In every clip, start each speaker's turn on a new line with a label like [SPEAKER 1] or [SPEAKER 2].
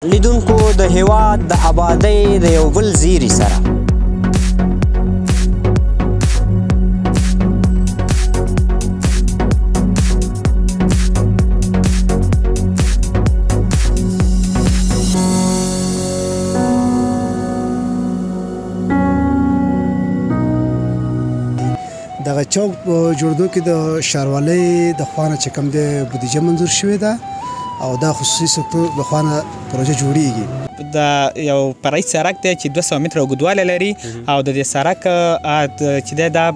[SPEAKER 1] لیدونکو د هیواد د آبادۍ د یو بل زیري سره
[SPEAKER 2] دغه چوک په جوړېدو کې د ښاروالۍ د خوا نه چې کوم دی بودیجه منظور شوې ده او دا خصوصي سکتور د خوا نه پروژه جوړیږي.
[SPEAKER 3] دا یو فرعي سړک دی چې 200 متره اوږدوالی لري او د دې سړک چې دی دا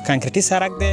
[SPEAKER 3] کانکریټي سړک دی.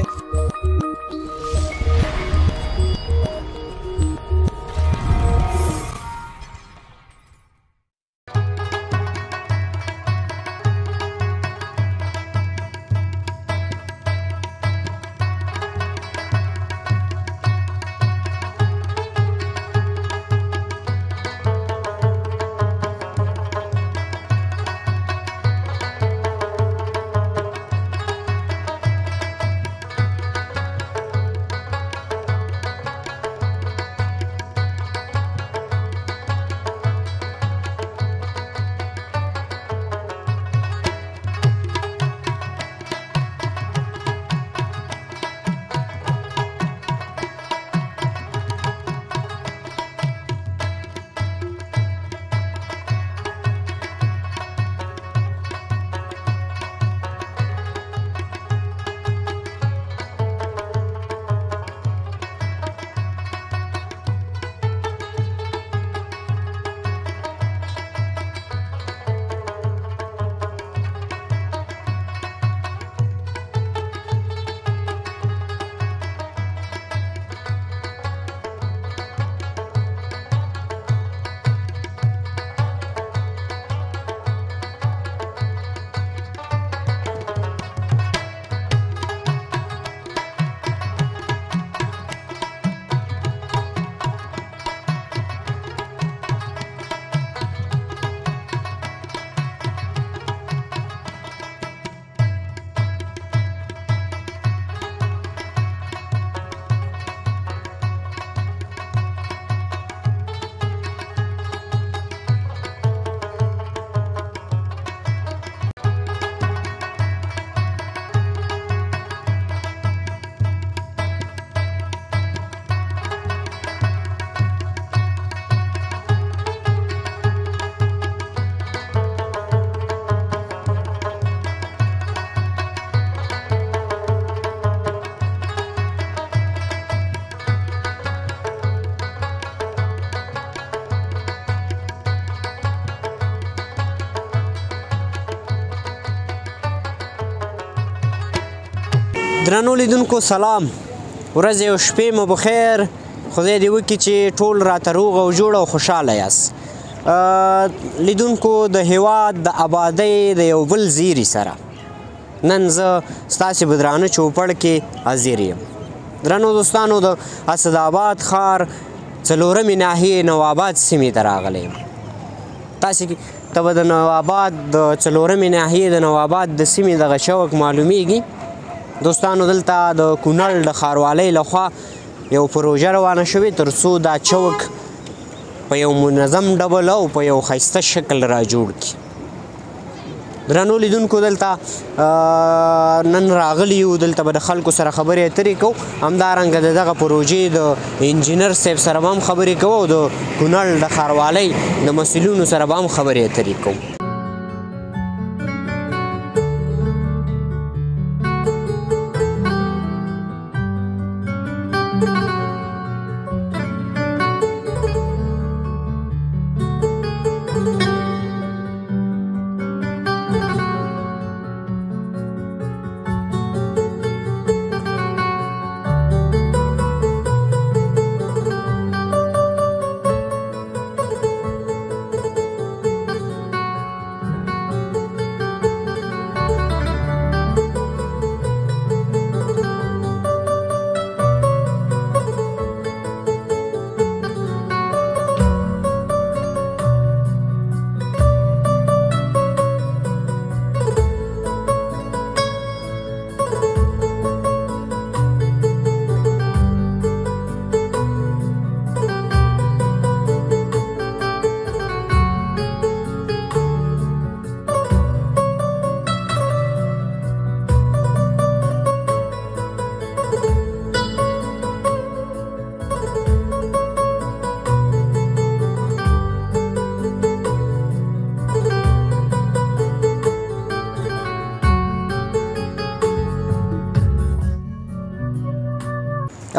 [SPEAKER 1] درنو لیدونکو سلام، ورځ او شپې مو بخیر. خدای دې وکړي چې ټول راته روغ او جوړ او خوشحاله یاست. لیدونکو د هیواد د آبادۍ د یو بل زیري سره نن زه ستاسې په درانه چوپړ کې حاضر یم. درنو دوستانو، د اسداباد ښار څلورمې ناحیې نواباد سیمې ته راغلی یم. تاسې ته به د نواباد د څلورمې ناحیې د نواباد د سیمې دغه شوق معلومیږي. دوستانو، دلته د کونړ د ښاروالۍ لخوا یو پروژه روانه شوې تر څو دا چوک په یو منظم ډول او په یو ښایسته شکل را جوړ کړي. درنو لیدونکو، دلته نن راغلي یو، دلته به د خلکو سره خبرې اترې کوو، همدارنګه د دغه پروژې د انجینر صاحب سره به هم خبرې کوو او د کونړ د ښاروالۍ د مسؤلینو سره به هم خبرې اترې کوو.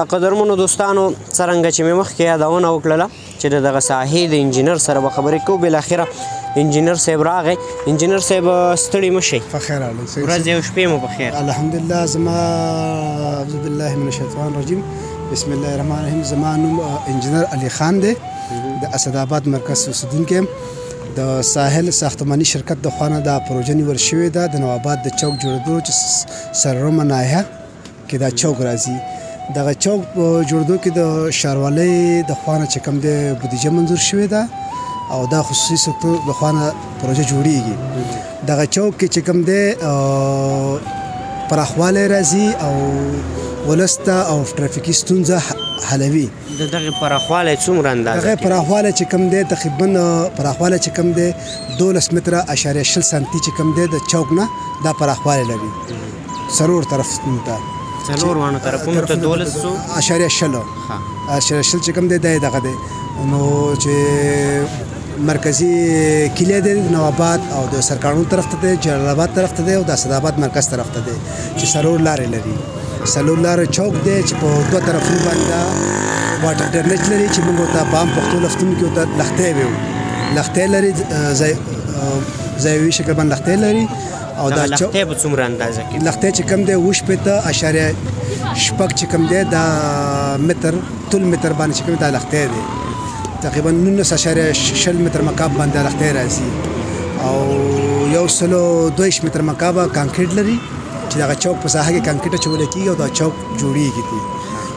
[SPEAKER 1] قدرمنو دوستانو څرنګه چې مې مخکې یادونه وکړله چې د دغه ساحې د انجینر سره به خبرې کوو بالاخره انجینر صاحب راغی. انجینر صاحب ستړي مه شئ،
[SPEAKER 2] په خیر راغلی.
[SPEAKER 1] ورځ او شپې مو په خیر.
[SPEAKER 2] الحمدلله. زما اعوذ بالله من الشیطان الرجیم بسم الله الرحمن الرحیم. زما نوم انجینر علي خان دی، د اسداباد مرکز اوسیدونکی یم. د ساحل ساختماني شرکت د خوا نه دا پروژه نیول شوې ده د نواباد د چوک جوړېدو چې سررومه ناحیه کې دا چوک راځي. دغه چوک جوړېدو کې د ښاروالۍ د خوا نه چې کوم دی بودیجه منظور شوې ده او دا خصوصي سکتور د خوا نه پروژه جوړیږي. دغه چوک کې چې کوم دی پراخوالی راځي او ولس ته او ټرافیکي ستونزه حلوي.
[SPEAKER 1] د دغې پراخوالی څومره اندازه
[SPEAKER 2] دغه پراخوالی چې کوم دی تقریبا پراخوالی چې کوم دی 12 متره اشاریه 0 سانتي چې کوم دی د چوک نه دا پراخوالی لري څلور طرفونو ته.
[SPEAKER 1] څلور وانه طرفونو ته 12
[SPEAKER 2] اشاریه 0 اشاریه 0 چې کوم دی دغه دی نو چې مرکزی کلی دی نواباد او د سرکانو طرف ته دی، جلال آباد طرف ته دی او د اسداباد مرکز طرف ته دی چې څلور لارې لري. څلور لارې چوک دی چې په دوه طرفونو باندې واټر ډرنیج لري چې موږ ته په عام پښتو لفتونو کې ورته لښتې ویو. لښتې لري ځایوي شکل باندې لښتې لري او دا
[SPEAKER 1] لښتې په څومره اندازه کې
[SPEAKER 2] لښتې چې کوم دی 8.6 چې کوم دی دا متر طول متر باندې چې کوم دا لښتې دی تقریبا 19.6 متر مکعب باندې لښتې راځي او 122 متر مکعب کانکریټ لري چې دغه چوک په ساحه کې کانکریټ اچول کېږي او دا چوک جوړیږي.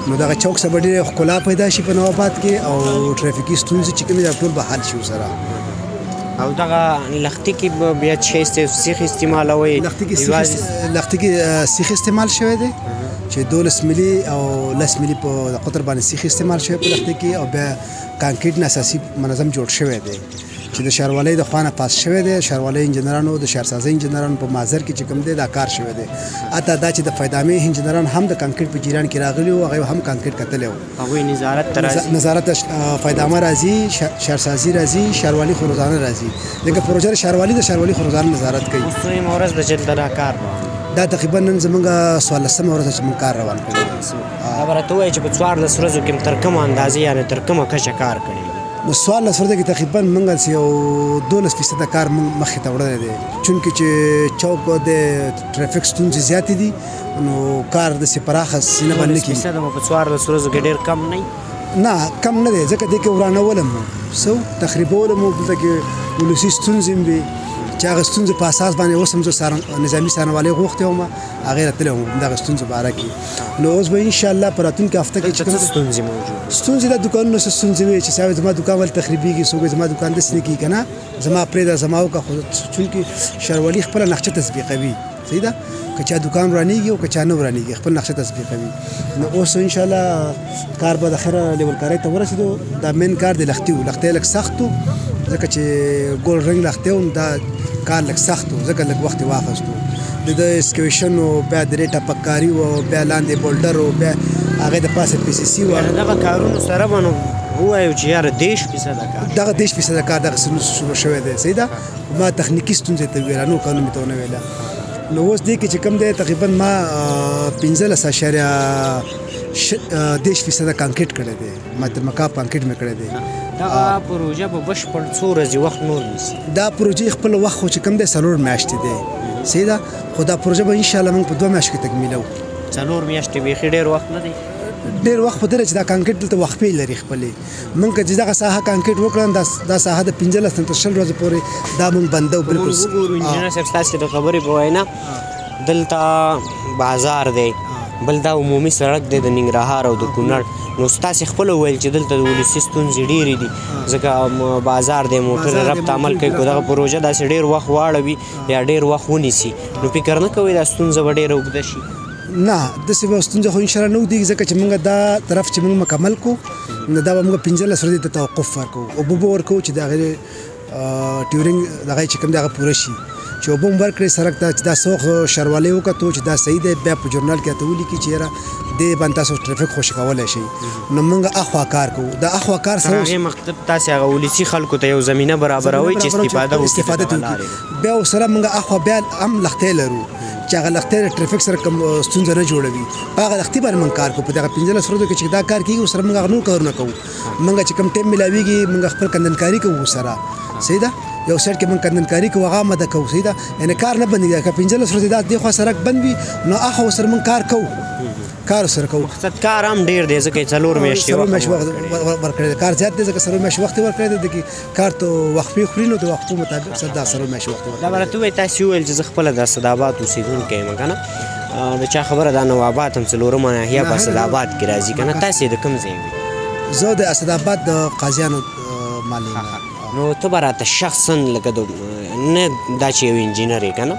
[SPEAKER 2] نو دغه چوک سره ډېره ښکلا پیدا شي په نواباد کې او ټرافیکي ستونزې چې کومې دا ټول به حل شي سره.
[SPEAKER 1] او دغه لښتې کې به بیا سیخ استعمالوئ؟
[SPEAKER 2] لښتې کې سیخ استعمال شوی دی چې 12 ملي او 10 ملي په قطر باندې سیخ استعمال شوی په لښتې کې او بیا کانکریټ نه اساسي منظم جوړ شوی دی چې د ښاروالۍ د خوا نه پاس شوی دی. ښاروالۍ انجینرانو د ښارسازۍ انجینرانو په مازر کې چې کوم دی دا کار شوی دی. حتی دا چې د فایدامې انجینران هم د کانکریټ په جریان کې راغلي وو هغوی هم کانکریټ کتلی وو.
[SPEAKER 1] هغوی نظارت ته راځي؟
[SPEAKER 2] نظارت فایدامه راځي، ښارسازي راځي، ښاروالي خو روزانه راځي. ځکه پروژه ښاروالي د ښاروالي خو روزانه نظارت کوي.
[SPEAKER 1] اوس دویمه ورځ ده چې دا کار
[SPEAKER 2] دا تقریبا نن زموږ 14مه ورځ چې موږ کار روان کړی.
[SPEAKER 1] دا به راته ووایي چې په 14 ورځو کې تر کومه اندازې یعنې تر کومه کچه کار کړی؟
[SPEAKER 2] نو 14 ورځو کې تقریبا موږ یو 12% کار مخې ته وړلی دی چونکې چې چوک د ټرافیک ستونزې زیاتې دي نو کار داسې پراخه سینه باندې نه کېږي.
[SPEAKER 1] 12% په 14 ورځو کې ډېر کم
[SPEAKER 2] نه کم نه دی ځکه دې کې ورانول هم څه تخریبول هم دلته کې ولسي ستونزې هم وي چې هغه ستونزې په اساس باندې اوس هم زه نظامي څارنوالۍ غوښتی وم هغې راتلی وم دغه ستونزو باره کې. نو اوس به انشاءالله په راتلونکي هفته کې
[SPEAKER 1] څه ستونزې موجود
[SPEAKER 2] ستونزې د دوکانونو څه ستونزې وي چې صاحب زما دوکان ولې تخریبېږي څوک زما دوکان داسې نه کېږي که نه زما پرېږده زما وکړه خو چونکې ښاروالي خپله نقشه تطبیقوي صحیح ده که چا دوکان ورانېږي او که چا نه ورانېږي خپل نقشه تطبیقوي. نو اوس انشاءالله کار به د خیره لیولکارۍ ته ورسېدو. دا مین کار د لښتي و لښتی لږ سخت و ځکه چې ګول رنګ لښتی و دا کار لږ سخت و ځکه لږ وخت یې واخیستو. د اسکویشن و بیا د ریټه پکاري و بیا لاندې بولډر و بیا هغې د پاسه PCC و.
[SPEAKER 1] دغه کارونو سره به نو ووایو چې یاره 10% کار
[SPEAKER 2] دغه 10% کار دغه شروع شوی دی صحیح ده. ما تخنیکي ستونزې ته ویله نور کارونه مې ته ونه ویله. نو اوس دې کې چې کوم دی تقریبا ما 15.10% کانکریټ کړی دی متر مکعب کانکریټ مې کړی دی.
[SPEAKER 1] دغه پروژه به بشپړ څو ورځې وخت نور نیسي؟
[SPEAKER 2] دا پروژې خپل وخت خو چې کوم دی 4 میاشتې دی صحیح ده خو دا پروژه به انشاءالله موږ په 2 میاشتو کې تکمیلوو.
[SPEAKER 1] 4 میاشتې بیخي ډېر وخت نه دی؟
[SPEAKER 2] ډېر وخت په دې چې دا کانکریټ دلته وقفې لري خپلې موږ که چې دغه ساحه کانکریټ وکړو دا ساحه د 15 تر 20 ورځې پورې دا موږ بندو بالکل.
[SPEAKER 1] وګورو انجینر صاحب ستاسې د خبرې په وینا دلته بازار دی بل دا عمومي سړک دی د ننګرهار او د کونړ نو ستاسې خپله وویل چې دلته د ولسي ستونزې ډېرې دي ځکه بازار دی موټر ربط عمل کوي که دغه پروژه داسې ډېر وخت واړوي یا ډېر وخت ونیسي نو فکر نه کوئ دا ستونزه به ډېره اوږده شي؟
[SPEAKER 2] نه داسې به ستونزه خو انشاءالله نه اوږدېږي ځکه چې موږ دا طرف چې موږ مکمل کړو نو دا به موږ 15 ورځې ته توقف ورکوو اوبه به ورکوو چې د هغې ټیورینګ دغه چې کوم دی هغه پوره شي چې چې اوبه هم ورکړې سړک ته چې دا څوک ښاروالۍ وکتو چې دا صحیح دی بیا په ژورنال کې راته ولیکي چې یاره دې باندې تاسو ټرافیک خوشي کولی شئ نو موږ اخوا کار کوو د اخوا کار سره
[SPEAKER 1] هغې مقصد تاسې هغه ولسي خلکو ته یو زمینه برابروئ چې استفاده
[SPEAKER 2] وکړي بیا ورسره موږ اخوا بیا هم لښتۍ لرو چې هغه لښتۍ د ټرافیک سره کوم ستونزه نه جوړوي په هغه لښتۍ باندې موږ کار کوو په دغه 15 ورځو کې چې دا کار کېږي ورسره موږ هغه نور کارونه کوو موږ چې کوم ټایم میلاویږي موږ خپل کندنکاري کوو ورسره صحیح ده یو سایډ کې موږ کندنکاري کوو هغه مده کوو صحیح ده یعنې کار نه بندېږي که 15 ورځې دا دې خوا سړک بند وي نو هغه ورسره موږ کار کوو کار سره کوو
[SPEAKER 1] مقصد کار هم ډېر دی ځکه چې 4 میاشتې
[SPEAKER 2] ورکړی دی کار زیات دی ځکه 4 میاشتې وخت یې ورکړی دی د کار ته وقفې خوري نو د وقفو مطابق سر دا 4 میاشتې وخت
[SPEAKER 1] دا به راته ووایي تاسې وویل چې زه خپله د اسداباد اوسېدونکی یم که نه د چا خبره دا نواباد هم 4مه ناحیه په اسداباد کې راځي که نه تاسې د کوم ځای وي
[SPEAKER 2] زه د اسداباد د قاضیانو مالي
[SPEAKER 1] نو ته به راته شخصا لکه نه دا چې یو انجینر یې که نه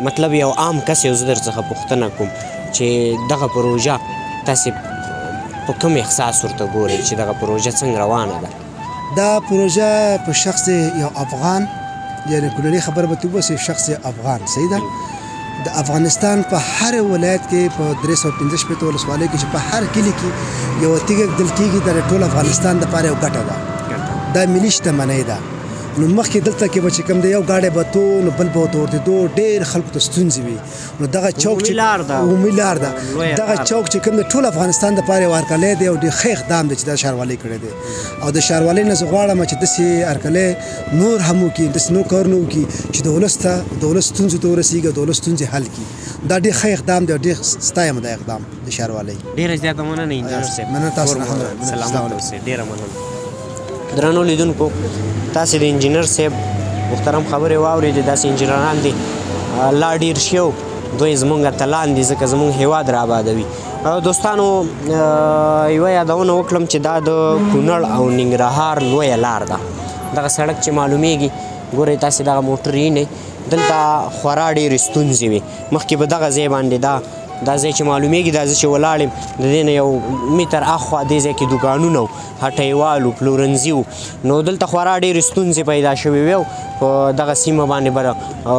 [SPEAKER 1] مطلب یو عام کس یو زه در څخه پوښتنه کوم چې دغه پروژه تاسې په کوم احساس ورته ګورئ چې دغه پروژه څنګه روانه ده
[SPEAKER 2] دا پروژه په شخص یو افغان یعنی کلني خبره به توبه شخص افغان صحیح ده د افغانستان په هر ولایت کې په 315 ولسوالۍ کې چې په هر کلي کې یو تیږه دل کېږي د ټول افغانستان دپاره یو ګټه ده دا ملي شتمنۍ ده نو مخکې دلته کې به چې کوم دی یو ګاډی به تو نو بل به ورته ورتېدو ډېر خلکو ته ستونزې وي نو دغه چوک چې عمومي لار ده دغه چوک چې کوم د ټول افغانستان دپاره یو هرکلی دی او ډېر ښه اقدام دی چې دا ښاروالۍ کړی دی او د ښاروالۍ نه زه غواړم چې داسې هرکلی نور هم وکړي داسې نور کارونه وکړي چې د ولس ته د ولس ستونزو ته ورسېږي او د ولس ستونزې حل کړي دا ډېر ښه اقدام دی او ډېر ستایم دا اقدام د ښاروالۍ
[SPEAKER 1] ډېره زیاته مننه انجینر صاحب
[SPEAKER 2] مننه تاسو نه
[SPEAKER 1] سلام ډېره مننه درنو لیدونکو تاسې د انجینر صاحب محترم خبرې واورېدې داسې انجینران دي لا ډېر شي دوی زموږ اتلان دي ځکه زموږ هیواد را آبادوي دوستانو یوه یادونه وکړم چې دا د کونړ او ننګرهار لویه لار ده دغه سړک چې معلومیږي ګورئ تاسې دغه موټر وینئ دلته خورا ډېرې ستونزې وي مخکې به دغه ځای باندې دا ځای چې معلومیږي دا زه چې ولاړ یم د دې نه یو میتر اخوا دې ځای کې دوکانونه وو هټیوال وو پلورنځي وو نو دلته خورا ډېرې ستونزې پیدا شوې وې او په دغه سیمه باندې به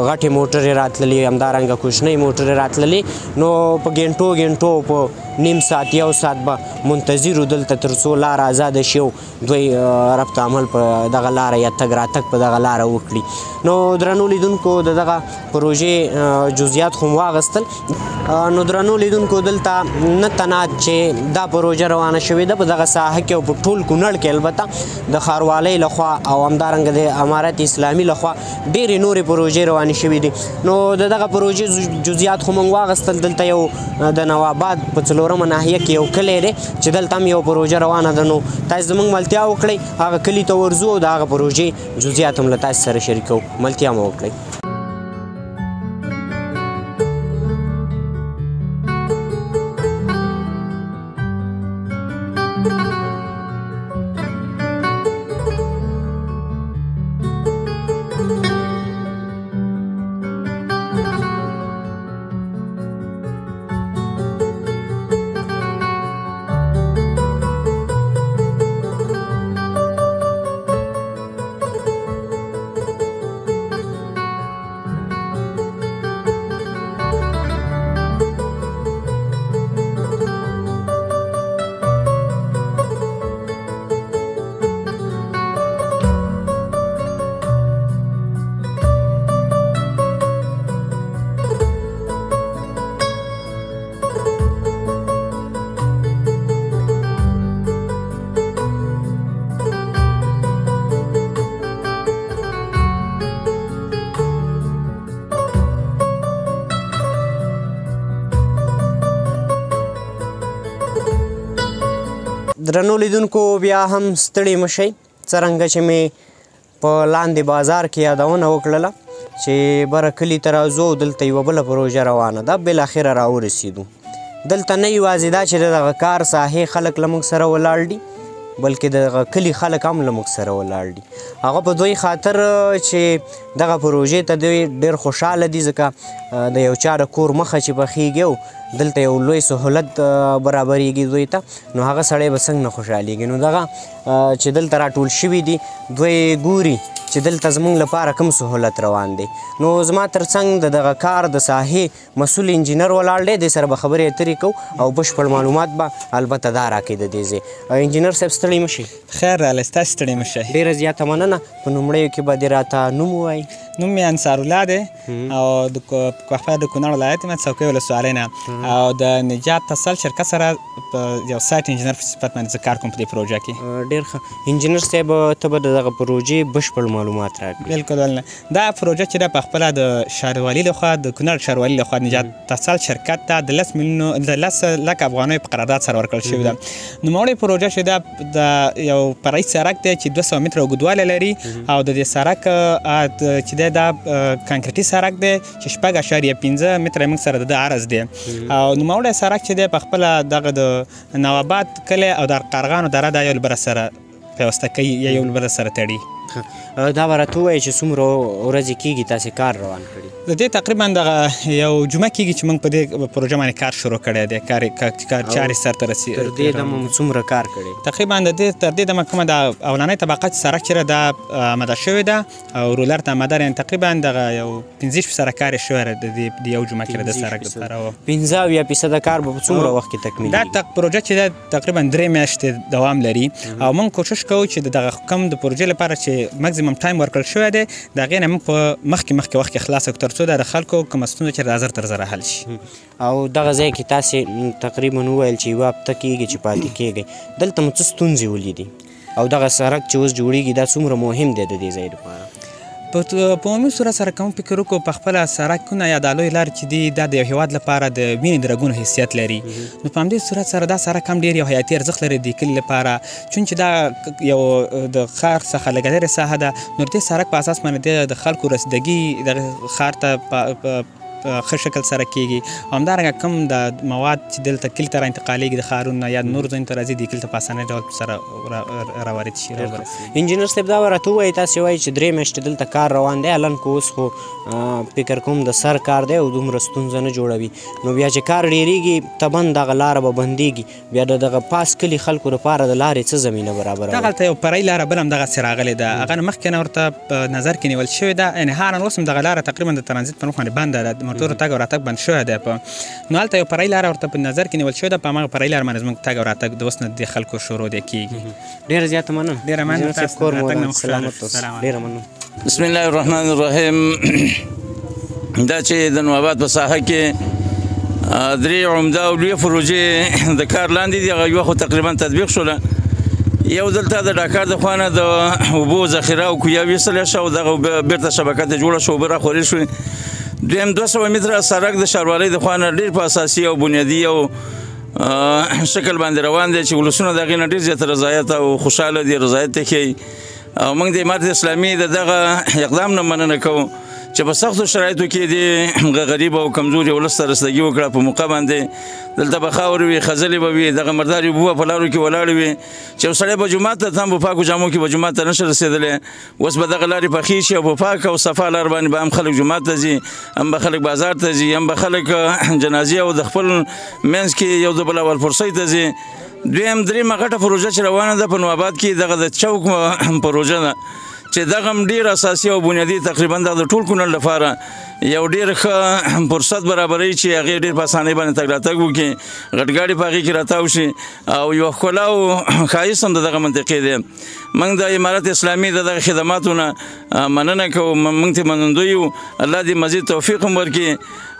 [SPEAKER 1] غټې موټرې راتللې همدارنګه کوچنۍ موټرې راتللې نو په ګنټو په نیم ساعت یو ساعت به منتظر وو دلته تر څو لاره ازاده شي او دوی ربط عمل په دغه لاره یا تګ راتګ په دغه لاره وکړي نو درنو لیدونکو د دغه پروژې جزئیات خو مو واخیستل نو درنو لیدونکو دلته نه تنها چې دا پروژه روانه شوې ده په دغه ساحه کې او په ټول کونړ کې البته د ښاروالۍ لخوا او همدارنګه د امارت اسلامي لخوا ډېرې نورې پروژې روانې شوې دي نو د دغه پروژې جزئیات خو موږ واخیستل دلته یو د نواباد په 4مه ناحیه کې یو کلی دی چې دلته هم یو پروژه روانه ده نو تاسې زموږ ملتیا وکړئ هغه کلي ته ورځو او د هغه پروژې جزئیات هم له تاسې سره شریکوو ملتیا مو وکړئ درنو لیدونکو بیا هم ستړي مشئ څرنګه چې مې په لاندې بازار کې یادونه وکړله چې بره کلي ته راځو دلته یوه بله پروژه روانه ده بالاخره راورسېدو دلته نه یوازې دا چې دغه کار ساحې خلک له موږ سره ولاړ دي بلکې دغه کلي خلک هم له موږ سره ولاړ دي هغه په دوی خاطر چې دغه پروژې ته دوی ډېر خوشحاله دي ځکه د یو چا د کور مخه چې پخېږي او دلته یو لوی سهولت برابریږي دوی ته نو هغه سړی به څنګه نه خوشحالیږي نو دغه چې دلته راټول شوي دي دوی ګوري چې دلته زموږ لپاره کوم سهولت روان دی نو زما تر څنګ د دغه کار د ساحې مسؤل انجینر ولاړ دی دې سره به خبرې اترې کوو او بشپړ معلومات به البته دا راکړي د دې ځای انجینر صاحب ستړي مه شئ
[SPEAKER 3] خیر راغلی ستاسې ستړي مه شئ
[SPEAKER 1] ډېره زیاته مننه په لومړیو کې به دې راته نوم ووایي
[SPEAKER 3] نوم مې انصارالله دی او د کوهپه د کونړ ولایت یم څوکۍ ولسوالۍ نه او د نجات تسل شرکت سره په یو سایټ انجینر په صفت باندې زه کار کوم په دې پروژه کې
[SPEAKER 1] ډېر ښه انجینر صاحب ته به د دغه پروژې بشپړ معلومات راکړي
[SPEAKER 3] بلکل ولنه دا پروژه چې ده په خپله د ښاروالي لخوا د کونړ ښاروالي لخوا نجات تسل شرکت ته د 10 لک افغانیو په قرارداد سره ورکړل شوې ده نوموړې پروژه چې ده د یو فرعي سړک دی چې 200 متره اوږدوالی لري او د دې سړک چې دی دا کانکریټي سړک دی چې 6.5 متره موږ سره د ده عرض دی او نوموړی سړک چې دی په خپله دغه د نواباد کلی او د قرغانو دره دا یو له بله سره پیوسته کوي یا یو له بله سره تړي
[SPEAKER 1] دا به راته ووایي چې څومره ورځې کېږي تاسې کار روان کړي
[SPEAKER 3] د دې تقریبا دغه یو جمعه کېږي چې موږ په دې پروژه باندې کار شروع کړی دی کار چارې سرته
[SPEAKER 1] تر دې دمه مو څومره کار کړی
[SPEAKER 3] تقریبا تر دې دمه کومه د اولنۍ طبقه چې سړک چې دا آماده شوې ده او رولر ته آماده یعنې تقریبا دغه یو 15 سره کار یې شوی د یو جمعه کې د سړک دپاره
[SPEAKER 1] 15% کار به په څومره وخت کې تکمیلېږي
[SPEAKER 3] دا پروژه چې ده تقریبا 3 میاشتې دوام لري او موږ کوشش کوو چې د دغه کوم د پروژې لپاره چې ماکزیمم ټایم ورکړل شوی دی د هغې نه موږ په مخکې وخت کې خلاص کړو تر څو د خلکو کومه ستونزه چې دا زر تر زره حل شي
[SPEAKER 1] او دغه ځای کې تاسې تقریبا وویل چې یوه هفته کېږي چې پاتې کېږئ دلته مو څه ستونزې ولیدي او دغه سړک چې اوس جوړېږي دا څومره مهم دی د دې ځای لپاره
[SPEAKER 3] په عمومي صورت سره کوم فکر وکړو په خپله سړکونه یا دا لوی لارې چې دي دا د یو هېواد لپاره د وینې د رګونو حیثیت لري نو په همدې صورت سره دا سړک هم ډېر یو حیاتي ارزښت لري د کلي لپاره چون چې دا یو د ښار څخه لږه لرې ساحه ده نو دې سړک په اساس باندې د خلکو رسیدګي دغه ښار ته ښه شکل سره کېږي او همدارنګه کوم د مواد چې دلته کلي ته راانتقالېږي د ښارونو یا نورو ځایونو ته راځي دې کلي ته په اسانۍ ډول سره راوارد شي
[SPEAKER 1] انجینر صاحب دا به راته ووایي تاسې وایي چې 3 میاشتې دلته کار روان دی الان که اوس خو فکر کوم د سر کار دی او دومره ستونزه نه جوړوي نو بیا چې کار ډېرېږي طبعا دغه لاره به بندېږي بیا د دغه پاس کلي خلکو لپاره د لارې څه زمینه برابروي
[SPEAKER 3] دغلته یو فرعي لاره بل هم دغسې راغلې ده هغه نه مخکې نه ورته په نظر کې نیول شوې ده یعنې هغه اوس هم دغه لاره تقریبا د ترانزیت په مخ باندې بنده ده موټرو تګ او راتګ بند شوی دی نو هلته یو فرعي لاره ورته په نظر کې نیول شوې ده په هماغه فرعي لاره باندې زموږ تګ او راتګ د اوس نه د خلکو شروع دی کېږي
[SPEAKER 1] ډېره زیاته مننه
[SPEAKER 3] ډېره مننه
[SPEAKER 1] کور مو سلامت اوسه ډېره مننه
[SPEAKER 4] بسم الله الرحمن الرحیم دا چې د نواباد په ساحه کې 3 عمده او لویې پروژې د کار لاندې دي هغه یوه خو تقریبا تطبیق شوله یو دلته د ډاکار د خوا نه د اوبو ذخیره او کویا ویستلی شه او دغه بېرته شبکه ته جوړه شوه اوبه راخورې شوې دویم 200 متره سړک د ښاروالۍ د خوا نه ډېر په اساسي او بنیادي او شکل باندې روان دی چې ولسونه د هغې نه ډېر زیات رضایت او خوشحاله دي رضایت یې ښیي او موږ د امارت اسلامي د دغه اقدام نه مننه کوو چې په سختو شرایطو کې د غریب او کمزوري ولس ته رسیدګي وکړه په موقع باندې دلته به خاورې وي خځلې به وي دغه مردارې اوبه به په لارو کې ولاړې وي چې یو سړی به جومات ته هم په پاکو جامو کې به جومات ته نشي رسېدلی اوس به دغه لارې پخې شي او په پاک او صفا لار باندې به هم خلک جومات ته ځي هم به خلک بازار ته ځي هم به خلک جنازې او د خپل منځ کې یو د بل اول پرسۍ ته ځي دویم درېیمه غټه پروژه چې روانه ده په نواباد کې دغه د چوک پروژه ده چې دغه هم ډېر اساسي او بنیادي تقریبا د ټول کونړ لپاره یو ډېر ښه فرصت برابروي چې هغې ډېر په اسانۍ باندې تګ راتګ وکړي غټ ګاډي په هغې کې راتاو شي او یوه ښکلا او ښایست هم د دغه منطقې دی موږ د امارت اسلامي د دغه خدماتو نه مننه کوو موږ ترې منندوی یو الله دې مزید توفیق هم ورکړي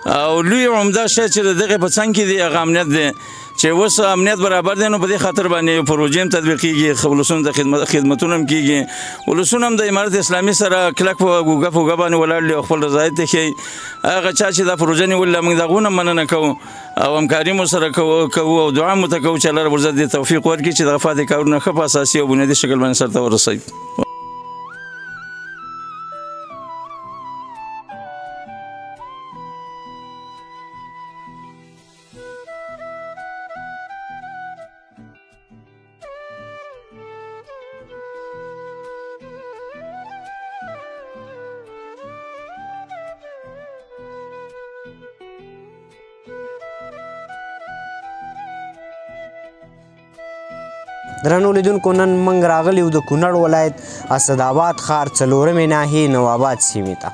[SPEAKER 4] او لوی عمده شی چې د دغې په څنګ کې دی هغه امنیت دی چې اوس امنیت برابر دی نو په دې خاطر باندې پروژې هم تطبیق کېږي ولسونو ته خدمتونه هم کېږي ولسونه هم د امارت اسلامي سره کلک په ګوګه په ګوګه باندې ولاړ دي او خپل رضایت یې ښیي هغه چا چې دا پروژه نیولې موږ د هغو نه مننه کوو او همکاري مو سره کوو او دعا مو ته کوو چې الله رب العزت دې توفیق ورکړي چې دغه پاتې کارونه ښه په اساسي او بنیادي شکل باندې سرته ورسوي
[SPEAKER 1] درنو لیدونکو نن موږ راغلي یو د کونړ ولایت اسداباد ښار 4مې ناحیې نواباد سیمې ته.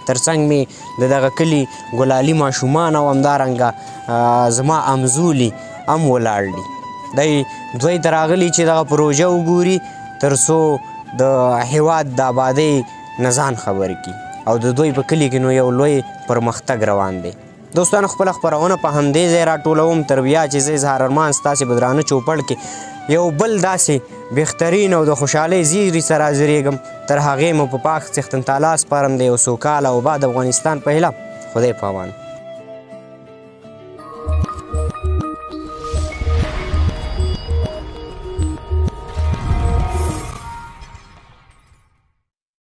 [SPEAKER 1] ترڅنګ مې د دغه کلي ګلالي ماشومان او همدارنګه زما امزولي هم ولاړ دي. دی دوی ته راغلي چې دغه پروژه وګوري تر څو د هیواد د آبادۍ نه ځان خبر کړي او د دوی په کلي کې نو یو لوی پرمختګ روان دی. دوستانو خپله خپرونه په همدې ځای راټولوم تر بیا چې زه اظهار ارمان ستاسې په درانه چوپړ کې یو بل داسې بهترین او د خوشحالۍ زیری سره حاضرېږم. تر هغې مو په پاک څښتن تعالی سپارم د یو سوکاله او آباد افغانستان په هیله. خدای په امان.